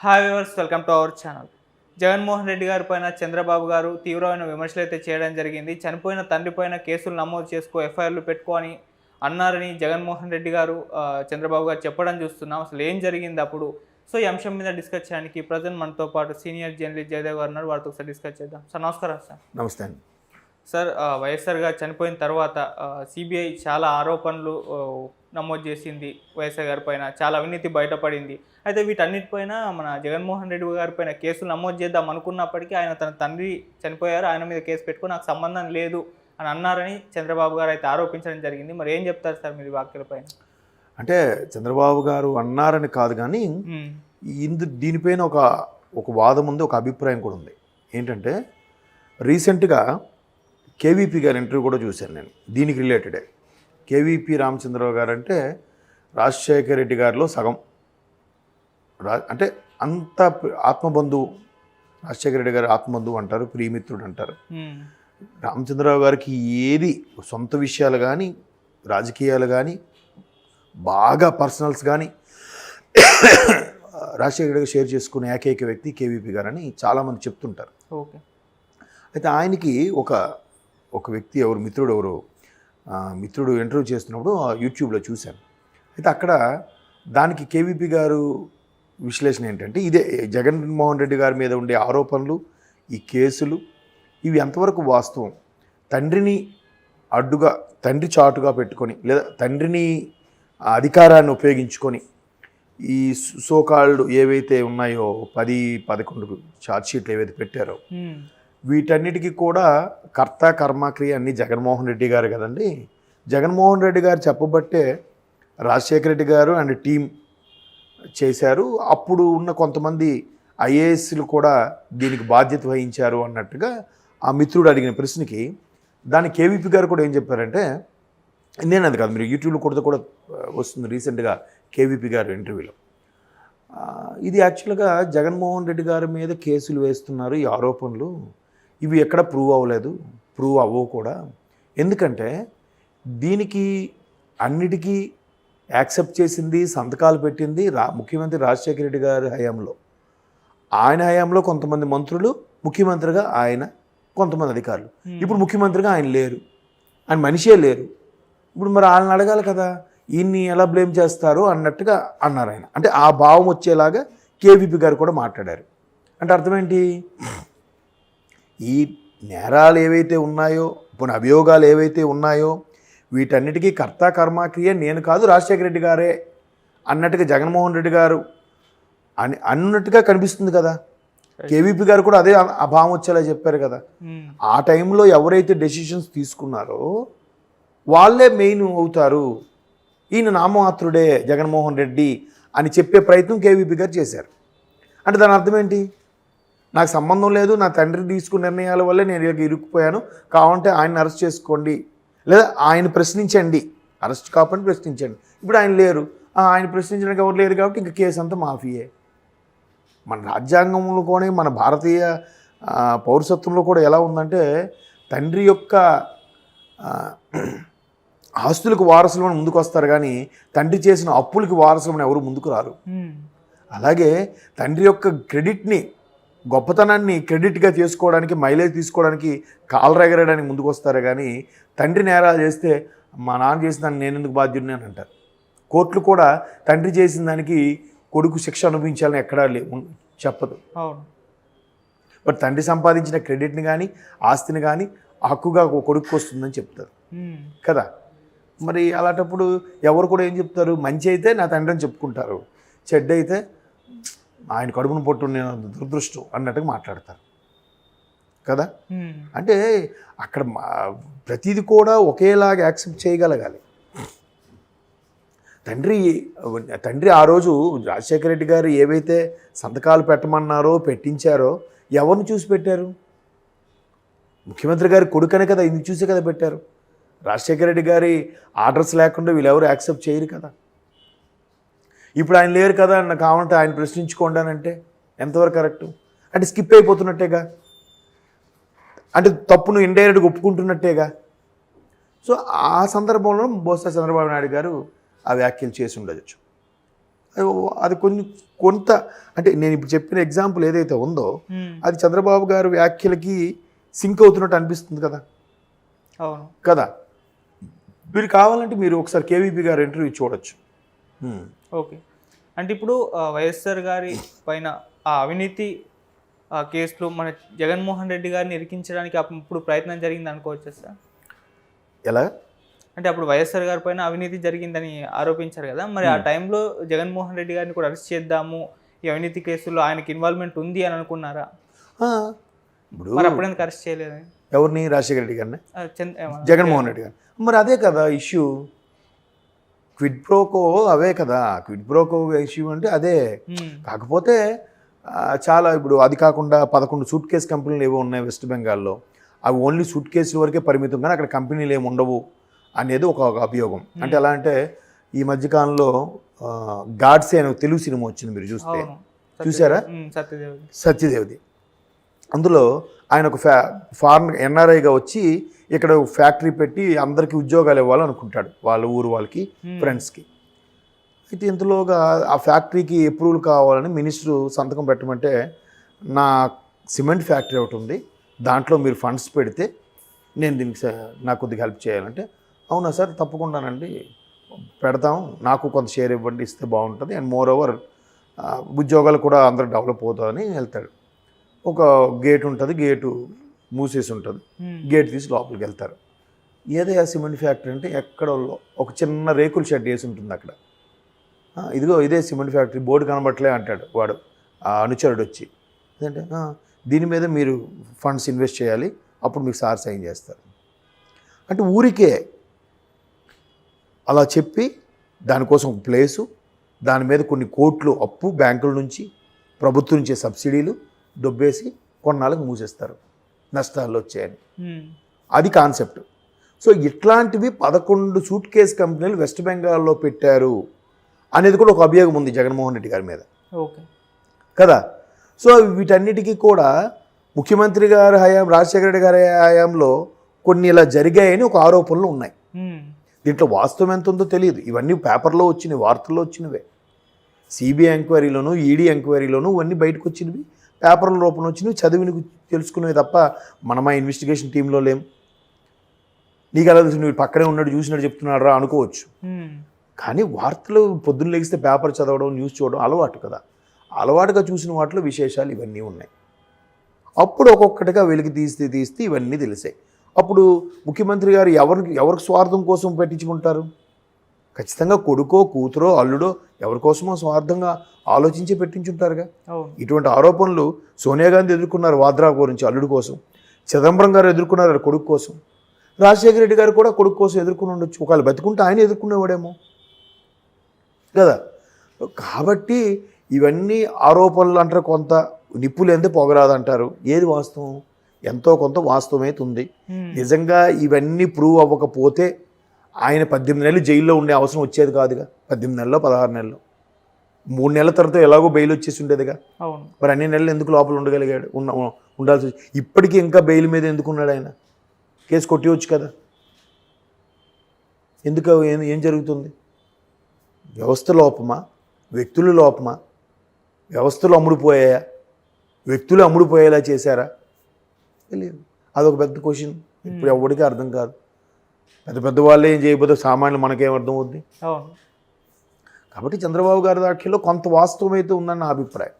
Hi viewers, welcome to our channel. Jaganmohan Reddy గారి పైన చంద్రబాబు గారు తీవ్రమైన విమర్శలు అయితే చేయడం జరిగింది. చనిపోయిన తండ్రి పైన కేసులు నమోదు చేసుకో, ఎఫ్ఐఆర్లు పెట్టుకో అని అన్నారని జగన్మోహన్ రెడ్డి గారు చంద్రబాబు గారు చెప్పడం చూస్తున్నాం. అసలు ఏం జరిగింది అప్పుడు? సో ఈ అంశం మీద డిస్కస్ చేయడానికి ప్రజెంట్ మనతో పాటు సీనియర్ జర్నలిస్ట్ జయదేవ్ గారు ఉన్నారు. వారితో ఒకసారి డిస్కస్ చేద్దాం. సార్ నమస్కారం. సార్ నమస్తే అండి. సార్ వైఎస్ఆర్ గారు చనిపోయిన తర్వాత సిబిఐ చాలా ఆరోపణలు నమోదు చేసింది. వైఎస్ఆర్ గారి పైన చాలా అవినీతి బయటపడింది. అయితే వీటన్నిటిపైన మన జగన్మోహన్ రెడ్డి గారి పైన కేసులు నమోదు చేద్దాం అనుకున్నప్పటికీ ఆయన తన తండ్రి చనిపోయారు, ఆయన మీద కేసు పెట్టుకుని నాకు సంబంధం లేదు అని అన్నారని చంద్రబాబు గారు అయితే ఆరోపించడం జరిగింది. మరి ఏం చెప్తారు సార్ మీరు వ్యాఖ్యలపైన? అంటే చంద్రబాబు గారు అన్నారని కాదు, కానీ దీనిపైన ఒక వాదం ఉంది, ఒక అభిప్రాయం కూడా ఉంది. ఏంటంటే రీసెంట్గా కేవీపీ గారి ఇంటర్వ్యూ కూడా చూశాను నేను, దీనికి రిలేటెడే. కేవీపీ రామచంద్రరావు గారు అంటే రాజశేఖర రెడ్డి గారిలో సగం, అంటే అంత ఆత్మబంధువు. రాజశేఖర రెడ్డి గారు ఆత్మబంధువు అంటారు, ప్రియమిత్రుడు అంటారు. రామచంద్రరావు గారికి ఏది సొంత విషయాలు కానీ, రాజకీయాలు కానీ, బాగా పర్సనల్స్ కానీ రాజశేఖర రెడ్డి గారు షేర్ చేసుకునే ఏకైక వ్యక్తి కేవీపీ గారు అని చాలామంది చెప్తుంటారు. ఓకే. అయితే ఆయనకి ఒక వ్యక్తి మిత్రుడు ఇంటర్వ్యూ చేస్తున్నప్పుడు యూట్యూబ్లో చూశాను. అయితే అక్కడ దానికి కేవీపీ గారు విశ్లేషణ ఏంటంటే, ఇదే జగన్మోహన్ రెడ్డి గారి మీద ఉండే ఆరోపణలు, ఈ కేసులు, ఇవి ఎంతవరకు వాస్తవం, తండ్రి చాటుగా పెట్టుకొని, లేదా తండ్రిని అధికారాన్ని ఉపయోగించుకొని ఈ సోకాల్డ్ ఏవైతే ఉన్నాయో 10-11 ఛార్జ్షీట్లు ఏవైతే పెట్టారో వీటన్నిటికీ కూడా కర్త కర్మక్రియ అన్నీ జగన్మోహన్ రెడ్డి గారు కదండి. జగన్మోహన్ రెడ్డి గారు చెప్పబట్టే రాజశేఖర రెడ్డి గారు అండ్ టీం చేశారు. అప్పుడు ఉన్న కొంతమంది ఐఏఎస్లు కూడా దీనికి బాధ్యత వహించారు అన్నట్టుగా ఆ మిత్రుడు అడిగిన ప్రశ్నకి దాని కేవీపీ గారు కూడా ఏం చెప్పారంటే, నేను అది కాదు, మీరు యూట్యూబ్లో కూడా వస్తుంది రీసెంట్గా కేవీపీ గారు ఇంటర్వ్యూలో. ఇది యాక్చువల్గా జగన్మోహన్ రెడ్డి గారి మీద కేసులు వేస్తున్నారు, ఈ ఆరోపణలు ఇవి ఎక్కడ ప్రూవ్ అవ్వలేదు, ప్రూవ్ అవ్వవు కూడా. ఎందుకంటే దీనికి అన్నిటికీ యాక్సెప్ట్ చేసింది, సంతకాలు పెట్టింది ముఖ్యమంత్రి రాజశేఖర రెడ్డి గారి హయాంలో. ఆయన హయాంలో కొంతమంది మంత్రులు, ముఖ్యమంత్రిగా ఆయన, కొంతమంది అధికారులు. ఇప్పుడు ముఖ్యమంత్రిగా ఆయన లేరు, ఆయన మనిషే లేరు. ఇప్పుడు మరి వాళ్ళని అడగాలి కదా, ఈయన్ని ఎలా బ్లేమ్ చేస్తారు అన్నట్టుగా అన్నారు ఆయన. అంటే ఆ భావం వచ్చేలాగా కేవీపీ గారు కూడా మాట్లాడారు. అంటే అర్థమేంటి, ఈ నేరాలు ఏవైతే ఉన్నాయో, ఇప్పుడు అభియోగాలు ఏవైతే ఉన్నాయో వీటన్నిటికీ కర్త కర్మక్రియ నేను కాదు రాజశేఖర రెడ్డి గారే అన్నట్టుగా జగన్మోహన్ రెడ్డి గారు అన్నట్టుగా కనిపిస్తుంది కదా. కేవీపీ గారు కూడా అదే ఆ భావం వచ్చేలా చెప్పారు కదా. ఆ టైంలో ఎవరైతే డెసిషన్స్ తీసుకున్నారో వాళ్ళే మెయిన్ అవుతారు, ఈయన నామమాత్రుడే జగన్మోహన్ రెడ్డి అని చెప్పే ప్రయత్నం కేవీపీ గారు చేశారు. అంటే దాని అర్థం ఏంటి, నాకు సంబంధం లేదు, నా తండ్రి తీసుకున్న నిర్ణయాల వల్లే నేను ఇరుక్కుపోయాను, కావాలంటే ఆయన్ని అరెస్ట్ చేసుకోండి, లేదా ఆయన ప్రశ్నించండి, అరెస్ట్ కాకుండా ప్రశ్నించండి. ఇప్పుడు ఆయన లేరు, ఆయన ప్రశ్నించడానికి ఎవరు లేరు కాబట్టి ఇంకా కేసు అంతా మాఫీయే. మన రాజ్యాంగంలో కూడా, మన భారతీయ పౌరసత్వంలో కూడా ఎలా ఉందంటే, తండ్రి యొక్క ఆస్తులకు వారసులు ముందుకు వస్తారు, కానీ తండ్రి చేసిన అప్పులకి వారసులు ఎవరు ముందుకు రారు. అలాగే తండ్రి యొక్క క్రెడిట్ని, గొప్పతనాన్ని క్రెడిట్గా చేసుకోవడానికి, మైలేజ్ తీసుకోవడానికి, కాలరెగరడానికి ముందుకు వస్తారు. కానీ తండ్రి నేరాలు చేస్తే మా నాన్న చేసిన దాన్ని నేను ఎందుకు బాధ్యుడిని అని అంటారు. కోర్టులు కూడా తండ్రి చేసిన దానికి కొడుకు శిక్ష అనుభవించాలని ఎక్కడా చెప్పదు. బట్ తండ్రి సంపాదించిన క్రెడిట్ని కానీ, ఆస్తిని కానీ హక్కుగా కొడుకు వస్తుందని చెప్తారు కదా. మరి అలాంటప్పుడు ఎవరు కూడా ఏం చెప్తారు, మంచి అయితే నా తండ్రి అని చెప్పుకుంటారు, చెడ్డ అయితే ఆయన కడుపును పొట్టు నేను దురదృష్టం అన్నట్టుగా మాట్లాడతారు కదా. అంటే అక్కడ ప్రతిదీ కూడా ఒకేలాగా యాక్సెప్ట్ చేయగలగాలి. తండ్రి ఆ రోజు రాజశేఖర రెడ్డి గారు ఏవైతే సంతకాలు పెట్టమన్నారో, పెట్టించారో ఎవరిని చూసి పెట్టారు? ముఖ్యమంత్రి గారి కొడుకనే కదా, ఇది చూసే కదా పెట్టారు. రాజశేఖర రెడ్డి గారి ఆర్డర్స్ లేకుండా వీళ్ళెవరు యాక్సెప్ట్ చేయరు కదా. ఇప్పుడు ఆయన లేరు కదా, నాకు కావాలంటే ఆయన ప్రశ్నించుకోండి అని అంటే ఎంతవరకు కరెక్టు? అంటే స్కిప్ అయిపోతున్నట్టేగా, అంటే తప్పును ఇండైరెక్ట్గా ఒప్పుకుంటున్నట్టేగా. సో ఆ సందర్భంలో బహుశా చంద్రబాబు నాయుడు గారు ఆ వ్యాఖ్యలు చేసి ఉండొచ్చు. అది కొంత అంటే నేను ఇప్పుడు చెప్పిన ఎగ్జాంపుల్ ఏదైతే ఉందో అది చంద్రబాబు గారు వ్యాఖ్యలకి సింక్ అవుతున్నట్టు అనిపిస్తుంది కదా. అవును కదా, మీరు కావాలంటే మీరు ఒకసారి కేవీపీ గారు ఇంటర్వ్యూ చూడొచ్చు. ఓకే. అంటే ఇప్పుడు వైఎస్ఆర్ గారి పైన ఆ అవినీతి కేసులు మన జగన్మోహన్ రెడ్డి గారిని ఇరికించడానికి అప్పుడు ప్రయత్నం జరిగింది అనుకోవచ్చు సార్. ఎలా అంటే అప్పుడు వైఎస్ఆర్ గారి పైన అవినీతి జరిగిందని ఆరోపించారు కదా, మరి ఆ టైంలో జగన్మోహన్ రెడ్డి గారిని కూడా అరెస్ట్ చేద్దాము, ఈ అవినీతి కేసుల్లో ఆయనకి ఇన్వాల్వ్మెంట్ ఉంది అని అనుకున్నారా? ఇప్పుడు మరి అప్పుడు ఎందుకు అరెస్ట్ చేయలేదు? ఎవరిని? రాజశేఖర రెడ్డి గారిని, జగన్మోహన్ రెడ్డి గారిని. మరి అదే కదా ఇష్యూ, క్విడ్ ప్రోకో అవే కదా. క్విడ్ ప్రోకో ఇష్యూ అంటే అదే. కాకపోతే చాలా ఇప్పుడు అది కాకుండా 11 సూట్ కేసు కంపెనీలు ఏవో ఉన్నాయి వెస్ట్ బెంగాల్లో, అవి ఓన్లీ సూట్ కేసుల వరకే పరిమితం, కానీ అక్కడ కంపెనీలు ఏమి ఉండవు అనేది ఒక అభియోగం. అంటే ఎలా అంటే ఈ మధ్యకాలంలో గాడ్సే అనే తెలుగు సినిమా వచ్చింది, మీరు చూసారా? సత్యదేవిది. అందులో ఆయన ఒక ఫారెన్ ఎన్ఆర్ఐగా వచ్చి ఇక్కడ ఫ్యాక్టరీ పెట్టి అందరికీ ఉద్యోగాలు ఇవ్వాలనుకుంటాడు, వాళ్ళ ఊరు వాళ్ళకి, ఫ్రెండ్స్కి. అయితే ఇంతలోగా ఆ ఫ్యాక్టరీకి అప్రూవల్ కావాలని మినిస్టర్ సంతకం పెట్టమంటే, నా సిమెంట్ ఫ్యాక్టరీ ఒకటి ఉంది, దాంట్లో మీరు ఫండ్స్ పెడితే నేను దీనికి నాకు కొద్దిగా హెల్ప్ చేయాలంటే, అవునా సార్ తప్పకుండానండి పెడతాం, నాకు కొంత షేర్ ఇవ్వండి, ఇస్తే బాగుంటుంది, అండ్ మోర్ ఓవర్ ఉద్యోగాలు కూడా అందరూ డెవలప్ అవుతుందని వెళ్తాడు. ఒక గేట్ ఉంటుంది, గేటు మూసేసి ఉంటుంది, గేట్ తీసి లోపలికి వెళ్తారు. ఏదైనా సిమెంట్ ఫ్యాక్టరీ అంటే ఎక్కడో ఒక చిన్న రేకుల షెడ్ వేసి ఉంటుంది అక్కడ. ఇదిగో ఇదే సిమెంట్ ఫ్యాక్టరీ, బోర్డు కనబట్టలే అంటాడు వాడు, ఆ అనుచరుడు వచ్చి. ఏంటంటే దీని మీద మీరు ఫండ్స్ ఇన్వెస్ట్ చేయాలి, అప్పుడు మీకు సార్ సైన్ చేస్తారు అంటే ఊరికే అలా చెప్పి దానికోసం ఒక ప్లేసు, దాని మీద కొన్ని కోట్లు అప్పు బ్యాంకుల నుంచి, ప్రభుత్వం నుంచి సబ్సిడీలు దొబ్బేసి కొన్నాళ్ళకి మూసేస్తారు, నష్టాలు వచ్చాయని. అది కాన్సెప్ట్. సో ఇట్లాంటివి 11 సూట్ కేస్ కంపెనీలు వెస్ట్ బెంగాల్లో పెట్టారు అనేది కూడా ఒక అభియోగం ఉంది జగన్మోహన్ రెడ్డి గారి మీద. ఓకే కదా. సో వీటన్నిటికీ కూడా ముఖ్యమంత్రి గారి హయాం, రాజశేఖర రెడ్డి గారి హయాంలో కొన్ని ఇలా జరిగాయని ఒక ఆరోపణలు ఉన్నాయి. దీంట్లో వాస్తవం ఎంత ఉందో తెలియదు, ఇవన్నీ పేపర్లో వచ్చినవి, వార్తల్లో వచ్చినవే. సిబిఐ ఎంక్వైరీలోను, ఈడీ ఎంక్వైరీలోను ఇవన్నీ బయటకు వచ్చినవి, పేపర్ల రూపంలో వచ్చినవి, చదివిని తెలుసుకునేవి తప్ప మనం ఆ ఇన్వెస్టిగేషన్ టీంలో లేం. నీకు అలా నువ్వు పక్కనే ఉన్నాడు చూసినట్టు చెప్తున్నాడు రా అనుకోవచ్చు, కానీ వార్తలు పొద్దున్న లెగిస్తే పేపర్ చదవడం, న్యూస్ చూడడం అలవాటు కదా. అలవాటుగా చూసిన వాటిలో విశేషాలు ఇవన్నీ ఉన్నాయి. అప్పుడు ఒక్కొక్కటిగా వెలికి తీస్తే ఇవన్నీ తెలిసాయి. అప్పుడు ముఖ్యమంత్రి గారు ఎవరికి స్వార్థం కోసం పెట్టించుకుంటారు? ఖచ్చితంగా కొడుకో, కూతురో, అల్లుడో ఎవరికోసమో స్వార్థంగా ఆలోచించి పెట్టించుంటారుగా. ఇటువంటి ఆరోపణలు సోనియా గాంధీ ఎదుర్కొన్నారు వాద్రా గురించి అల్లుడు కోసం, చిదంబరం గారు ఎదుర్కొన్నారు కొడుకు కోసం, రాజశేఖర రెడ్డి గారు కూడా కొడుకు కోసం ఎదుర్కొని ఉండొచ్చు. ఒకవేళ బతుకుంటే ఆయన ఎదుర్కొనేవాడేమో కదా. కాబట్టి ఇవన్నీ ఆరోపణలు అంటారు, కొంత నిప్పులు ఎంత పొగరాదంటారు. ఏది వాస్తవం? ఎంతో కొంత వాస్తవమైతే ఉంది. నిజంగా ఇవన్నీ ప్రూవ్ అవ్వకపోతే ఆయన 18 నెలలు జైల్లో ఉండే అవసరం వచ్చేది కాదుగా. 18 నెలలో 16 నెలలు, 3 నెలల తర్వాత ఎలాగో బెయిల్ వచ్చేసి ఉండేదిగా. మరి అన్ని నెలలు ఎందుకు లోపల ఉండగలిగాడు? ఉండాల్సి ఇప్పటికీ ఇంకా బెయిల్ మీద ఎందుకు ఉన్నాడు ఆయన? కేసు కొట్టివచ్చు కదా. ఎందుకు? ఏం జరుగుతుంది? వ్యవస్థ లోపమా, వ్యక్తుల లోపమా? వ్యవస్థలు అమ్ముడుపోయాయా, వ్యక్తులు అమ్ముడుపోయేలా చేశారా? తెలియదు. అదొక పెద్ద క్వశ్చన్. ఇప్పుడు ఎవరికి అర్థం కాదు. పెద్ద వాళ్ళే ఏం చేయబోతే సామాన్యులు మనకేం అర్థం అవుద్ది? కాబట్టి చంద్రబాబు గారి దాఖల్లో కొంత వాస్తవం అయితే ఉందని నా అభిప్రాయం.